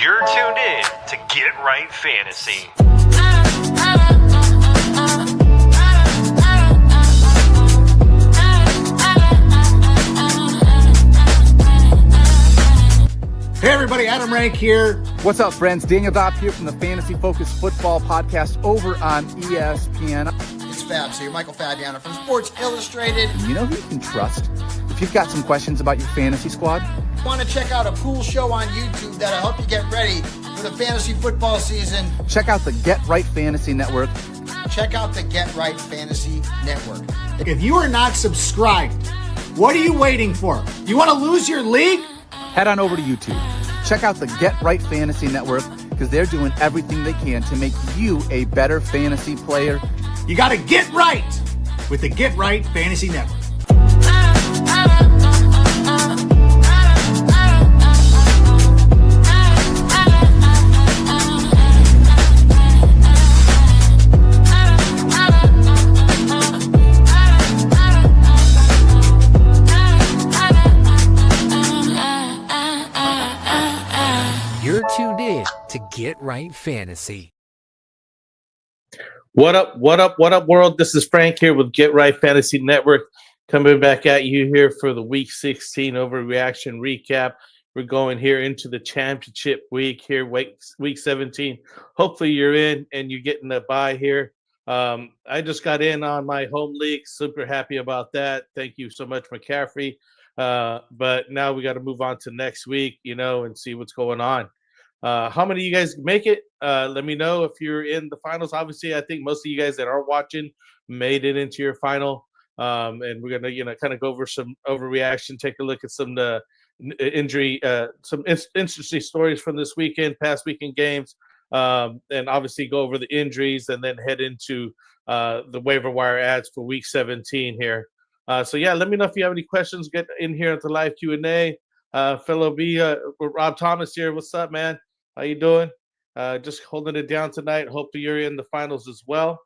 You're tuned in to Get Right Fantasy. Hey everybody, Adam Rank here. What's up, friends? Daniel Dopp here from the Fantasy Focused Football Podcast over on ESPN. It's Fabs here, Michael Fabiano from Sports Illustrated. You know who you can trust if you've got some questions about your fantasy squad? Want to check out a cool show on YouTube that'll help you get ready for the fantasy football season? Check out the Get Right Fantasy Network. Check out the Get Right Fantasy Network. If you are not subscribed, what are you waiting for? You want to lose your league? Head on over to YouTube. Check out the Get Right Fantasy Network because they're doing everything they can to make you a better fantasy player. You got to get right with the Get Right Fantasy Network. You're tuned in to Get Right Fantasy. What up, world? This is Frank here with Get Right Fantasy Network, coming back at you here for the Week 16 Overreaction recap. We're going here into the championship week here, week 17. Hopefully you're in and you're getting a bye here. I just got in on my home league. Super happy about that. Thank you so much, McCaffrey. But now we got to move on to next week, and see what's going on. How many of you guys make it? Let me know if you're in the finals. Obviously, I think most of you guys that are watching made it into your final. And we're gonna, kind of go over some overreaction, take a look at some injury, some interesting stories from this weekend, past weekend games, and obviously go over the injuries, and then head into the waiver wire ads for Week 17 here. So yeah, let me know if you have any questions. Get in here at the live Q&A. Fellow B, Rob Thomas here. What's up, man? How you doing? Just holding it down tonight. Hopefully you're in the finals as well.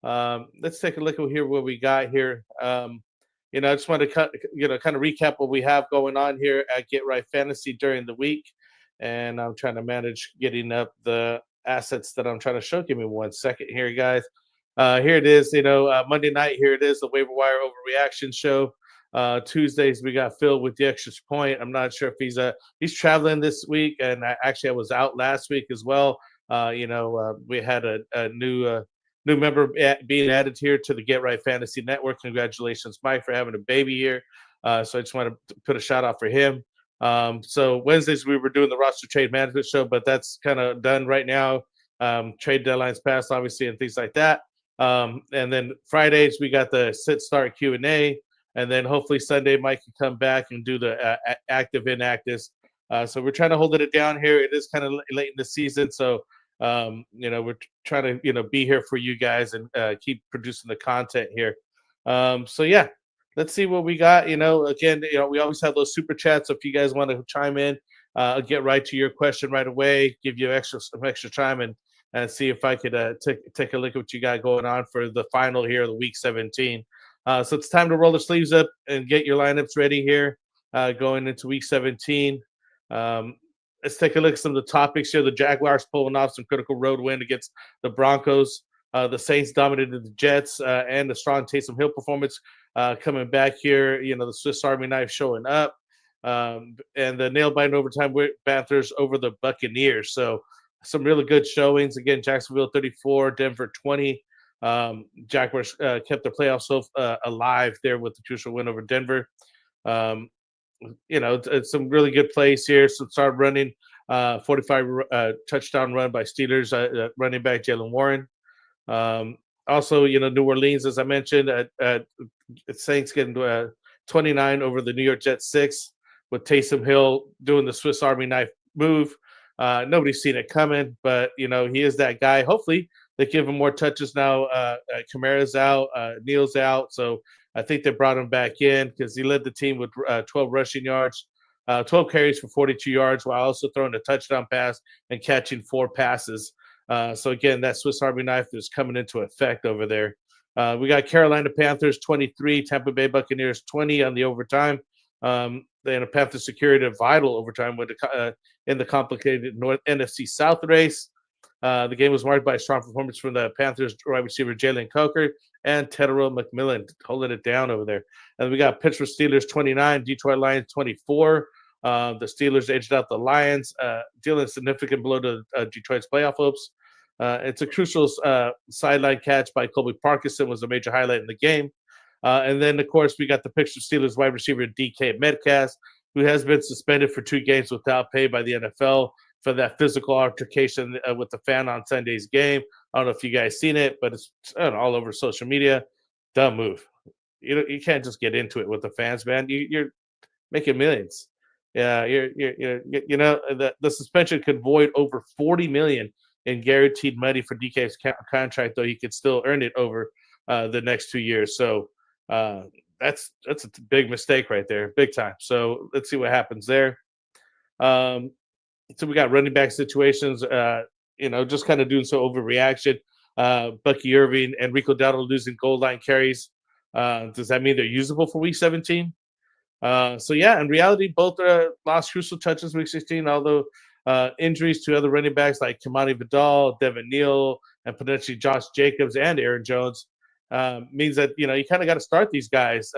Let's take a look at what we got here. I just want to kind of recap what we have going on here at Get Right Fantasy during the week. And I'm trying to manage getting up the assets that I'm trying to show. Give me 1 second here, guys. Here it is, Monday night. Here it is, the Waiver Wire Overreaction show. Tuesdays we got Phil with the extra point. I'm not sure if he's traveling this week, and I was out last week as well. We had a new member being added here to the Get Right Fantasy Network. Congratulations, Mike, for having a baby here. So I just want to put a shout out for him. So Wednesdays we were doing the roster trade management show, but that's kind of done right now. Trade deadlines passed, obviously, and things like that. And then Fridays we got the sit start Q&A. And then hopefully Sunday, Mike can come back and do the active inactives. So we're trying to hold it down here. It is kind of late in the season. So, we're trying to, be here for you guys and keep producing the content here. So, yeah, let's see what we got. Again, we always have those super chats. So if you guys want to chime in, I'll get right to your question right away, give you some extra time and see if I could take a look at what you got going on for the final here, the Week 17. So it's time to roll the sleeves up and get your lineups ready here going into Week 17. Let's take a look at some of the topics here. The Jaguars pulling off some critical road win against the Broncos. The Saints dominated the Jets and the strong Taysom Hill performance coming back here. The Swiss Army knife showing up. And the nail-biting overtime with Panthers over the Buccaneers. So some really good showings. Again, Jacksonville 34, Denver 20. Jaguars kept the playoffs alive there with the crucial win over Denver. It's some really good plays here. So start running 45 touchdown run by Steelers running back Jalen Warren. Also, New Orleans, as I mentioned, Saints getting 29 over the New York Jets 6 with Taysom Hill doing the Swiss Army knife move. Nobody's seen it coming, but he is that guy. Hopefully they give him more touches now. Kamara's out, Neal's out, so I think they brought him back in because he led the team with 12 rushing yards, 12 carries for 42 yards, while also throwing a touchdown pass and catching 4 passes. So again, that Swiss Army knife is coming into effect over there. We got Carolina Panthers 23, Tampa Bay Buccaneers 20 on the overtime. The Panthers secured a vital overtime in the complicated NFC South race. The game was marked by a strong performance from the Panthers wide receiver Jalen Coker and Tedero McMillan holding it down over there. And we got Pittsburgh Steelers 29, Detroit Lions 24. The Steelers edged out the Lions, dealing a significant blow to Detroit's playoff hopes. It's a crucial sideline catch by Colby Parkinson was a major highlight in the game. And then, of course, we got the Pittsburgh Steelers wide receiver DK Metcalf, who has been suspended for 2 games without pay by the NFL for that physical altercation with the fan on Sunday's game. I don't know if you guys seen it, but it's all over social media. Dumb move. You can't just get into it with the fans, man. You're making millions. Yeah, the suspension could void over $40 million in guaranteed money for DK's contract, though he could still earn it over the next 2 years. So that's a big mistake right there, big time. So let's see what happens there. So we got running back situations, just kind of doing so overreaction. Bucky Irving and Rico Dowdle losing goal line carries. Does that mean they're usable for week 17? So yeah, in reality, both lost crucial touches week 16, although injuries to other running backs like Kamani Vidal, Devin Neal, and potentially Josh Jacobs and Aaron Jones means that, you kind of got to start these guys.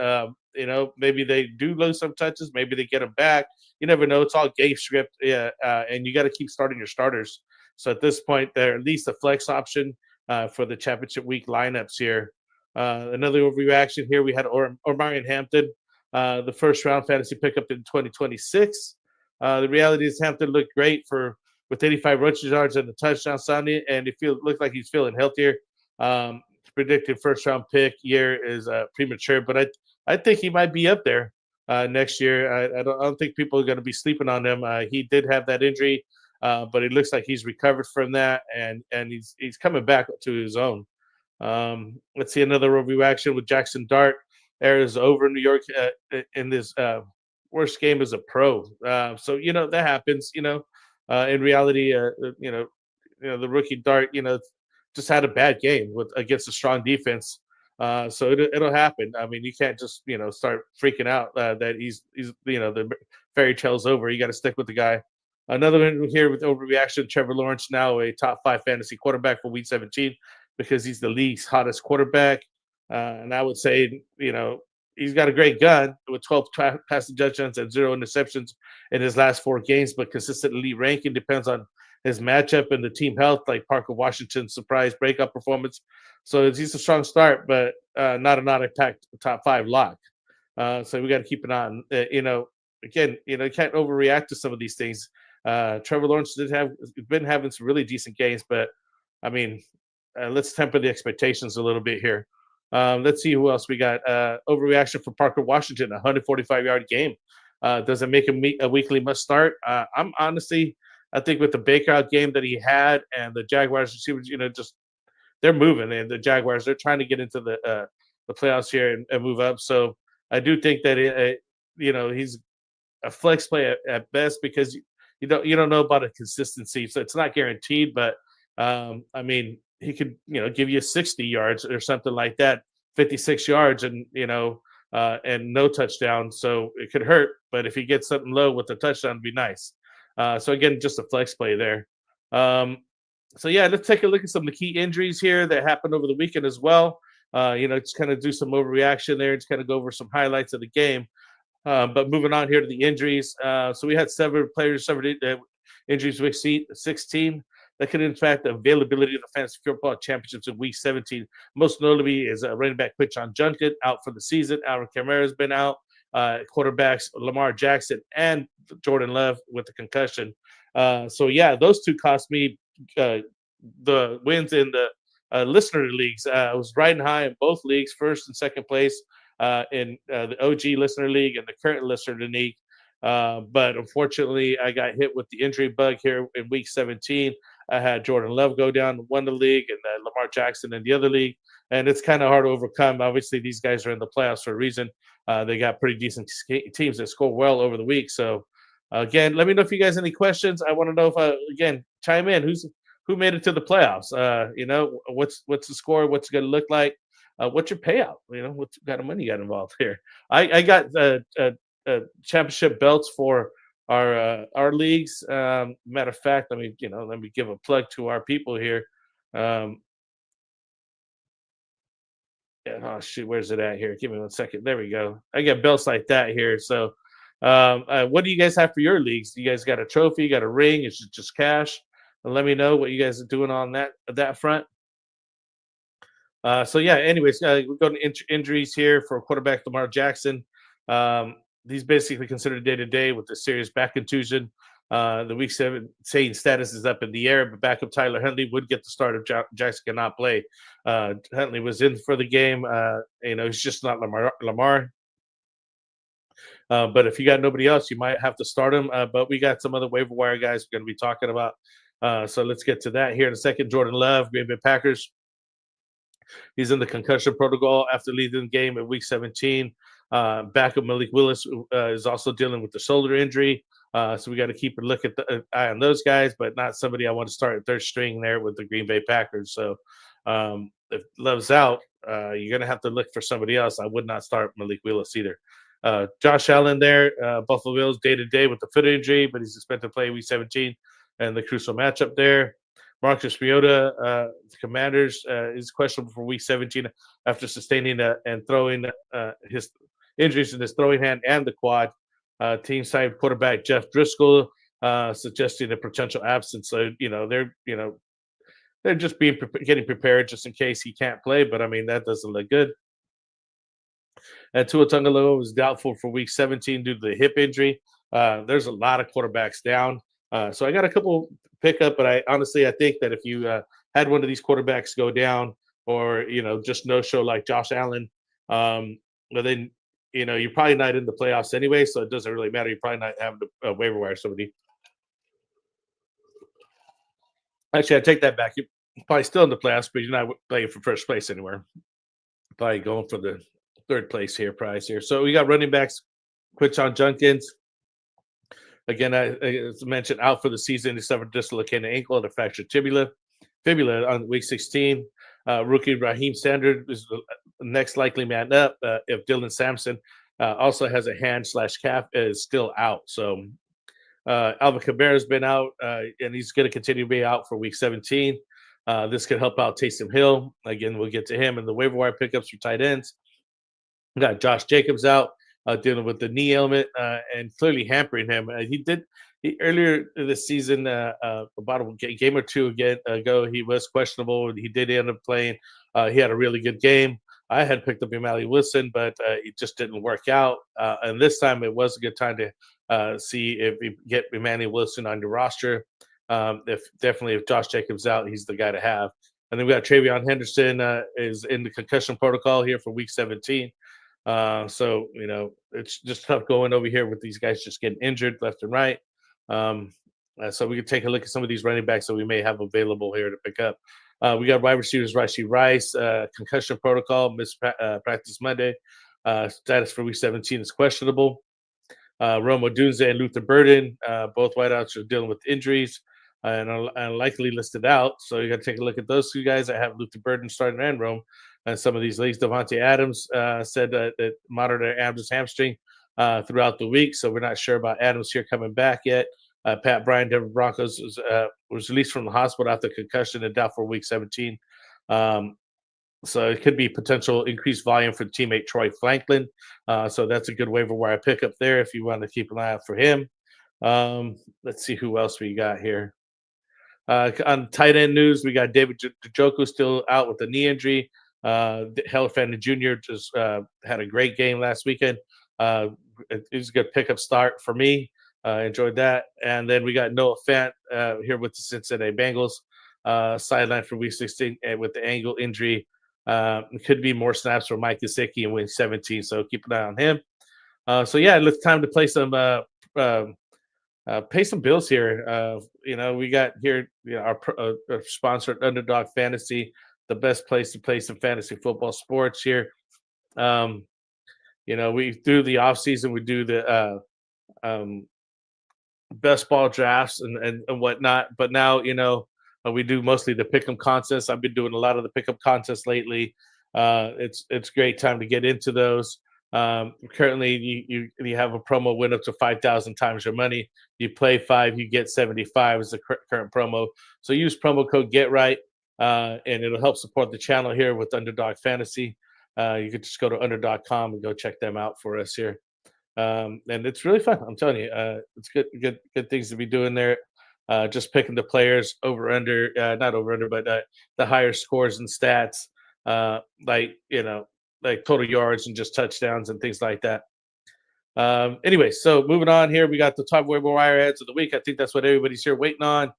Maybe they do lose some touches, maybe they get them back. You never know. It's all game script, and you got to keep starting your starters. So at this point, they're at least a flex option for the championship week lineups here. Another overreaction here. We had Omarion Hampton, the first round fantasy pickup in 2026. The reality is Hampton looked great with 85 rushing yards and a touchdown Sunday, and looked like he's feeling healthier. Predicted first round pick year is premature, but I think he might be up there next year. I don't think people are going to be sleeping on him. He did have that injury, but it looks like he's recovered from that, and he's coming back to his own. Let's see another overreaction with Jackson Dart. Errors over in New York in this worst game as a pro. So that happens. In reality, the rookie Dart, just had a bad game against a strong defense. So it'll happen. I mean, you can't just start freaking out that he's the fairy tale's over. You got to stick with the guy. Another one here with overreaction: Trevor Lawrence, now a top 5 fantasy quarterback for Week 17 because he's the league's hottest quarterback. And I would say he's got a great gun with 12 passing touchdowns and 0 interceptions in his last 4 games, but consistent elite ranking depends on his matchup and the team health, like Parker Washington's surprise breakout performance. So he's a strong start, but not an impact top 5 lock. So we got to keep an eye on. Again, you can't overreact to some of these things. Trevor Lawrence been having some really decent games, but I mean, let's temper the expectations a little bit here. Let's see who else we got. Overreaction for Parker Washington, a 145-yard game. Does it make him a weekly must start? I'm honestly, I think with the Baker game that he had and the Jaguars receivers, just they're moving, and the Jaguars, they're trying to get into the playoffs here and move up. So I do think that he's a flex play at best because you don't know about a consistency, so it's not guaranteed. But I mean, he could give you 60 yards or something like that, 56 yards, and and no touchdown. So it could hurt, but if he gets something low with a touchdown, it'd be nice. So again, just a flex play there. So yeah, let's take a look at some of the key injuries here that happened over the weekend as well. Just kind of do some overreaction there, just kind of go over some highlights of the game. But moving on here to the injuries. So we had several players suffered injuries week 16 that could impact the availability of the fantasy football championships in week 17. Most notably is running back Quinshon Judkins out for the season. Alvin Kamara's been out. Quarterbacks Lamar Jackson and Jordan Love with the concussion. So yeah, those two cost me the wins in the listener leagues. I was riding high in both leagues, first and second place in the OG listener league and the current listener league. But unfortunately, I got hit with the injury bug here in week 17. I had Jordan Love go down in one league and Lamar Jackson in the other league. And it's kind of hard to overcome. Obviously, these guys are in the playoffs for a reason. They got pretty decent teams that score well over the week. So, again, let me know if you guys have any questions. I want to know if, again, chime in. Who made it to the playoffs? What's the score? What's it going to look like? What's your payout? What kind of money you got involved here? I got championship belts for our leagues. Matter of fact, let me give a plug to our people here. Oh shoot, where's it at here? Give me 1 second. There we go. I got belts like that here. So, what do you guys have for your leagues? Do you guys got a trophy? You got a ring? Is it just cash? And let me know what you guys are doing on that front. So yeah. Anyways, we're going to injuries here for quarterback Lamar Jackson. He's basically considered day to day with a serious back contusion. The week 17 status is up in the air, but backup Tyler Huntley would get the start if Jackson cannot play. Huntley was in for the game. He's just not Lamar. But if you got nobody else, you might have to start him. But we got some other waiver wire guys we're going to be talking about. So let's get to that here in a second. Jordan Love, Green Bay Packers. He's in the concussion protocol after leaving the game at week 17. Backup Malik Willis is also dealing with the shoulder injury. So we got to keep a look at the eye on those guys, but not somebody I want to start at third string there with the Green Bay Packers. So if Love's out, you're going to have to look for somebody else. I would not start Malik Willis either. Josh Allen there, Buffalo Bills day to day with the foot injury, but he's expected to play week 17 and the crucial matchup there. Marcus Mariota, the Commanders, is questionable for week 17 after sustaining and throwing his injuries in his throwing hand and the quad. Team side quarterback Jeff Driscoll suggesting a potential absence. So they're just getting prepared just in case he can't play. But I mean that doesn't look good. And Tua Tagovailoa was doubtful for week 17 due to the hip injury. There's a lot of quarterbacks down. So I got a couple pickup, but I think that if you had one of these quarterbacks go down or just no show like Josh Allen, well then you're probably not in the playoffs anyway, so it doesn't really matter. You're probably not having to waiver wire somebody. Actually, I take that back. You're probably still in the playoffs, but you're not playing for first place anywhere. Probably going for the third place here, prize here. So we got running backs, Quinton Junkins. Again, as mentioned, out for the season. He suffered dislocated ankle and a fractured fibula on week 16. Rookie Raheem Standard is the next likely man up. If Dylan Sampson also has a hand/calf, is still out. So Alvin Kamara's been out, and he's going to continue to be out for week 17. This could help out Taysom Hill. Again, we'll get to him in the waiver wire pickups for tight ends. We got Josh Jacobs out, dealing with the knee ailment and clearly hampering him. Earlier this season, about a game or two ago, he was questionable. He did end up playing. He had a really good game. I had picked up Emmanuel Wilson, but it just didn't work out. And this time, it was a good time to see if you get Emmanuel Wilson on your roster. If Josh Jacobs out, he's the guy to have. And then we got Travion Henderson is in the concussion protocol here for week 17. So it's just tough going over here with these guys just getting injured left and right. So we can take a look at some of these running backs that we may have available here to pick up. We got wide receivers Rashee Rice, concussion protocol, missed practice Monday. Status for week 17 is questionable. Rome Odunze and Luther Burden, both wideouts are dealing with injuries and are likely listed out. So you got to take a look at those two guys. I have Luther Burden starting and Rome. And some of these leagues, Devontae Adams said that monitored Adams' hamstring throughout the week. So we're not sure about Adams here coming back yet. Pat Bryant, Denver Broncos, was released from the hospital after concussion and out for week 17. So it could be potential increased volume for teammate Troy Franklin. So that's a good waiver wire pickup there if you want to keep an eye out for him. Let's see who else we got here. On tight end news, we got David Njoku still out with a knee injury. Helafand Jr. just had a great game last weekend. It was a good pickup start for me. Enjoyed that. And then we got Noah Fant here with the Cincinnati Bengals. Sidelined for week 16 with the ankle injury. It could be more snaps for Mike Gesicki in week 17, so keep an eye on him. It's time to play some pay some bills here. We got here our sponsored Underdog Fantasy, the best place to play some fantasy football sports here. We through the off season we do the best ball drafts and whatnot. But now we do mostly the pick'em contests. I've been doing a lot of the pick'em contests lately. It's great time to get into those. Currently, you have a promo win up to 5,000 times your money. You play 5, you get 75 is the current promo. So use promo code GetRight, and it'll help support the channel here with Underdog Fantasy. You could just go to under.com and go check them out for us here. And it's really fun. I'm telling you, it's good things to be doing there. Just picking the players over under, not over under, but the higher scores and stats, like total yards and just touchdowns and things like that. Anyway, so moving on here, we got the top waiver wire ads of the week. I think that's what everybody's here waiting on.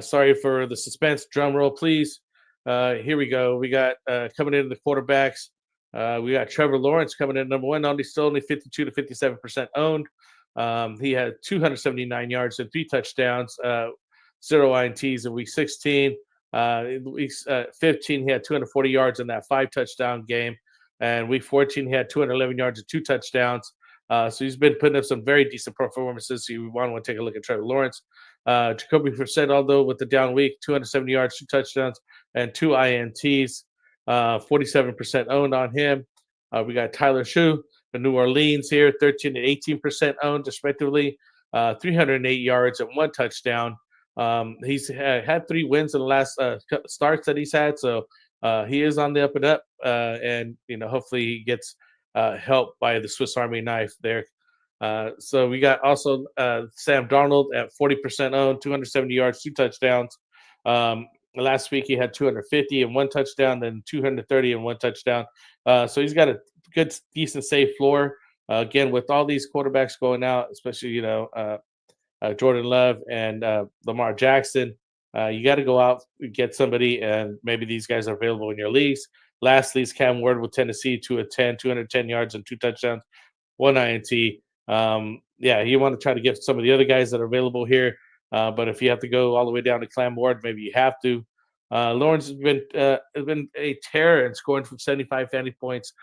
Sorry for the suspense. Drum roll, please. Here we go. We got coming into the quarterbacks. We got Trevor Lawrence coming in number one, still only 52 to 57% owned. He had 279 yards and 3 touchdowns, 0 INTs in week 16. In week 15, he had 240 yards in that 5-touchdown game. And week 14, he had 211 yards and 2 touchdowns. So he's been putting up some very decent performances. So you want to take a look at Trevor Lawrence. Jacoby Brissett, although with the down week, 270 yards, 2 touchdowns, and 2 INTs. 47% owned on him. We got Tyler Shue, the New Orleans here, 13 and 18% owned, respectively. 308 yards and 1 touchdown. He's had 3 wins in the last starts that he's had, so he is on the up and up. And hopefully he gets help by the Swiss Army knife there. So we got also Sam Darnold at 40% owned, 270 yards, 2 touchdowns. Last week he had 250 and 1 touchdown, then 230 and 1 touchdown. So he's got a good, decent, safe floor. Again, with all these quarterbacks going out, especially Jordan Love and Lamar Jackson, you got to go out and get somebody, and maybe these guys are available in your leagues. Lastly, is Cam Ward with Tennessee, 210 yards and 2 touchdowns, 1 INT. You want to try to get some of the other guys that are available here. But if you have to go all the way down to Cam Ward, maybe you have to. Lawrence has been a terror in scoring from 75 fantasy points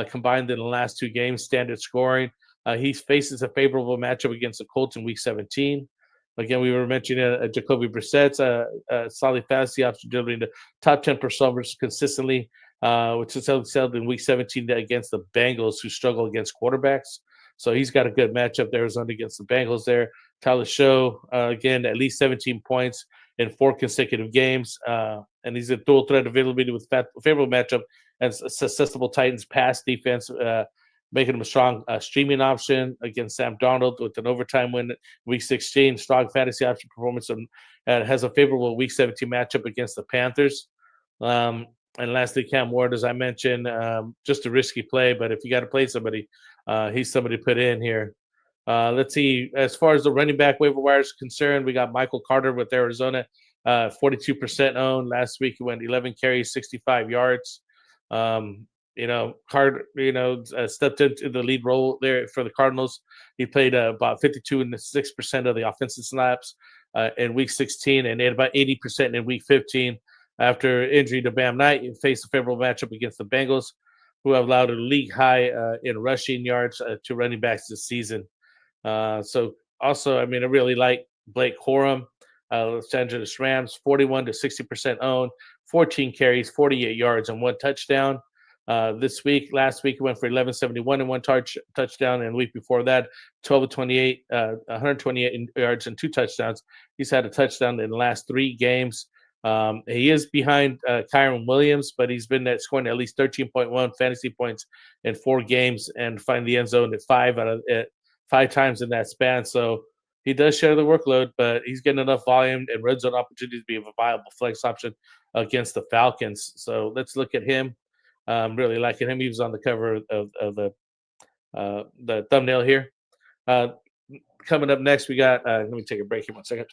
combined in the last 2 games, standard scoring. He faces a favorable matchup against the Colts in week 17. Again, we were mentioning Jacoby Brissett's solid fantasy option, delivering the top 10 performers consistently, which is excelled in week 17 against the Bengals, who struggle against quarterbacks. So he's got a good matchup there against the Bengals there. Tyler Show, again, at least 17 points in 4 consecutive games. And he's a dual threat availability with favorable matchup and susceptible Titans pass defense, making him a strong streaming option against Sam Darnold with an overtime win week 16. Strong fantasy option performance, and has a favorable week 17 matchup against the Panthers. And lastly, Cam Ward, as I mentioned, just a risky play, but if you got to play somebody, he's somebody to put in here. Let's see. As far as the running back waiver wire is concerned, we got Michael Carter with Arizona, 42% owned. Last week he went 11 carries, 65 yards. Carter, stepped into the lead role there for the Cardinals. He played about 52.6% of the offensive snaps in week 16 and about 80% in week 15. After injury to Bam Knight, he faced a favorable matchup against the Bengals, who have allowed a league high in rushing yards to running backs this season. So also, I really like Blake Corum, Los Angeles Rams, 41 to 60% owned, 14 carries, 48 yards, and 1 touchdown. Last week he went for 1171 and 1 touchdown, and the week before that, 12 to 28, 128 yards and 2 touchdowns. He's had a touchdown in the last 3 games. He is behind Kyron Williams, but he's been scoring at least 13.1 fantasy points in 4 games and find the end zone at 5 times in that span. So he does share the workload, but he's getting enough volume and red zone opportunities to be a viable flex option against the Falcons. So let's look at him. Really liking him. He was on the cover of the thumbnail here. Coming up next, we got, let me take a break here 1 second.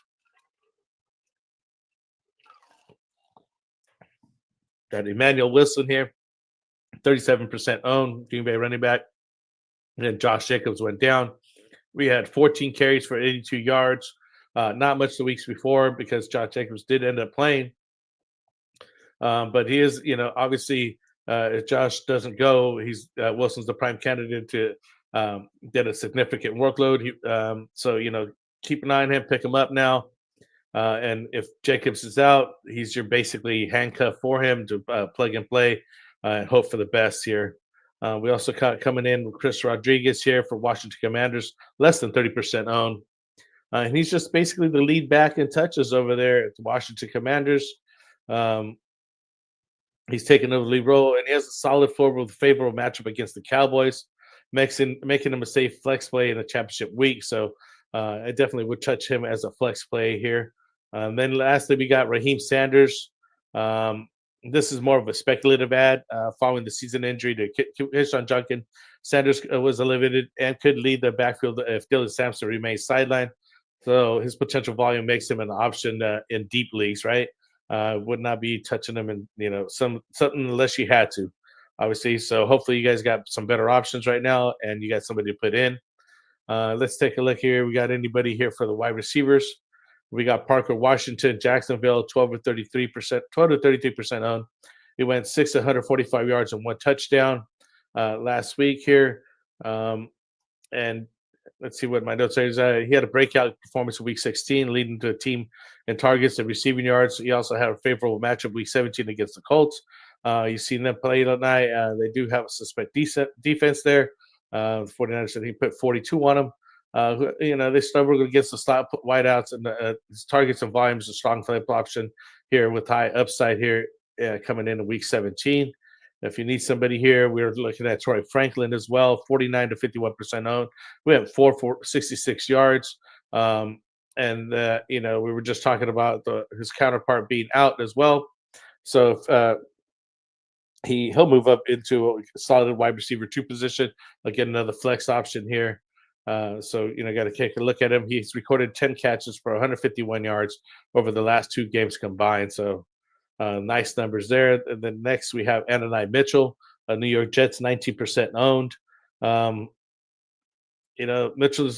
Got Emmanuel Wilson here, 37% owned, Green Bay running back. And then Josh Jacobs went down. We had 14 carries for 82 yards. Not much the weeks before because Josh Jacobs did end up playing. But he is, obviously, if Josh doesn't go, Wilson's the prime candidate to get a significant workload. So, keep an eye on him, pick him up now. And if Jacobs is out, he's your basically handcuff for him to plug and play and hope for the best here. We also got coming in with Chris Rodriguez here for Washington Commanders, less than 30% owned. And he's just basically the lead back in touches over there at the Washington Commanders. He's taken over the lead role, and he has a solid floor with a favorable matchup against the Cowboys, making him a safe flex play in a championship week. So I definitely would touch him as a flex play here. Then lastly, we got Raheem Sanders. This is more of a speculative ad following the season injury to Keyshawn Junkin. Sanders was eliminated and could lead the backfield if Dylan Sampson remains sidelined. So his potential volume makes him an option in deep leagues, right? Would not be touching him in something unless you had to, obviously. So hopefully you guys got some better options right now, and you got somebody to put in. Let's take a look here. We got anybody here for the wide receivers? We got Parker Washington, Jacksonville, 12 to 33% owned. He went 645 yards and 1 touchdown last week here. And let's see what my notes say. He had a breakout performance in Week 16, leading to a team in targets and receiving yards. He also had a favorable matchup Week 17 against the Colts. You've seen them play tonight. They do have a suspect decent defense there. The 49ers, I think, put 42 on them. They struggled against the slot wideouts, and his targets and volumes a strong flip option here with high upside here coming in Week 17. If you need somebody here, we're looking at Troy Franklin as well, 49 to 51% owned. We have 466 yards. We were just talking about his counterpart being out as well. So if, he'll move up into a solid wide receiver 2 position. Again, another flex option here. Got to take a look at him. He's recorded 10 catches for 151 yards over the last 2 games combined. So nice numbers there. And then next we have Anani Mitchell, New York Jets, 19% owned. Mitchell's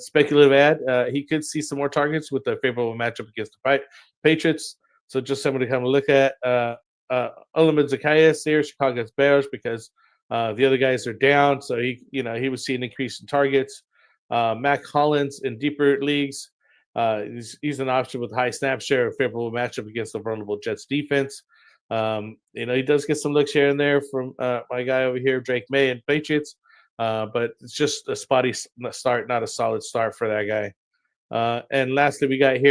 speculative ad. He could see some more targets with a favorable matchup against the Patriots. So just somebody to come and look at. Olamin Zacchaeus here, Chicago Bears, because the other guys are down. So he would see an increase in targets. Mac Hollins in deeper leagues. He's an option with high snap share, a favorable matchup against the vulnerable Jets defense. He does get some looks here and there from my guy over here, Drake May and Patriots, but it's just a spotty start, not a solid start for that guy. And lastly, we got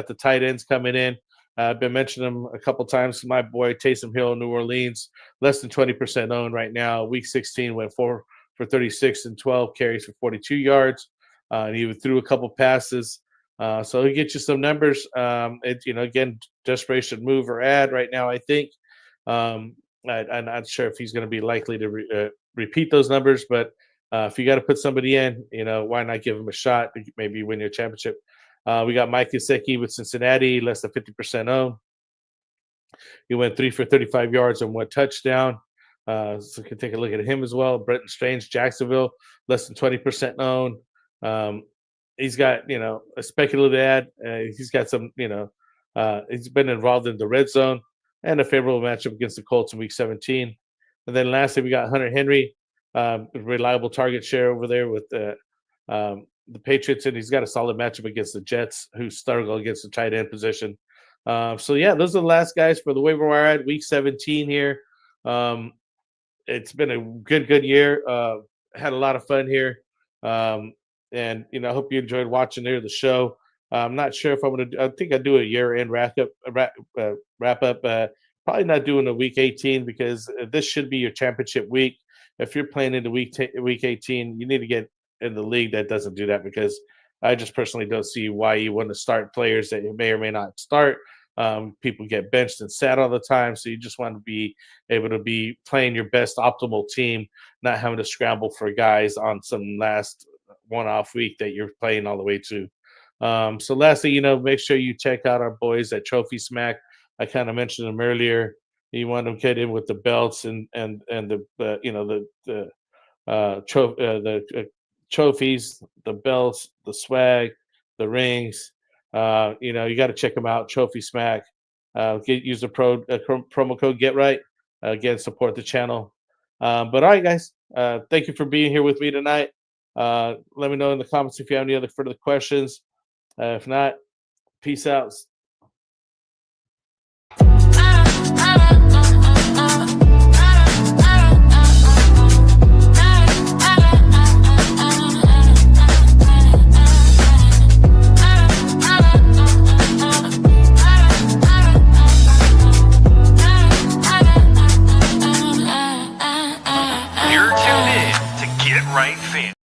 the tight ends coming in. I've been mentioning them a couple times. My boy Taysom Hill, New Orleans, less than 20% owned right now. Week 16 went 4 for 36 and 12 carries for 42 yards. And he threw a couple passes. So he'll get you some numbers. Again, desperation move or ad right now, I think. I'm not sure if he's going to be likely to repeat those numbers, but if you got to put somebody in, why not give him a shot to maybe win your championship? We got Mike Gesicki with Cincinnati, less than 50% owned. He went 3 for 35 yards and 1 touchdown. So you can take a look at him as well. Brenton Strange, Jacksonville, less than 20% owned. He's got, a speculative ad. He's got some, he's been involved in the red zone and a favorable matchup against the Colts in Week 17. And then lastly, we got Hunter Henry, reliable target share over there with the Patriots, and he's got a solid matchup against the Jets, who struggle against the tight end position. Those are the last guys for the waiver wire ad, Week 17 here. It's been a good year. Had a lot of fun here. And I hope you enjoyed watching the show. I'm not sure if I'm going to. I think I do a year-end wrap up. Probably not doing a Week 18 because this should be your championship week. If you're playing into Week 18, you need to get in the league that doesn't do that, because I just personally don't see why you want to start players that you may or may not start. People get benched and sat all the time, so you just want to be able to be playing your best optimal team, not having to scramble for guys on some last one-off week that you're playing all the way to. So lastly, make sure you check out our boys at Trophy Smack. I kind of mentioned them earlier. You want to get in with the belts and the trophies, the belts, the swag, the rings. You got to check them out. Trophy Smack. Use the promo code Get Right. Again, support the channel. But all right, guys. Thank you for being here with me tonight. Let me know in the comments if you have any other further questions. If not, peace out. You're tuned in to Get Right Fantasy.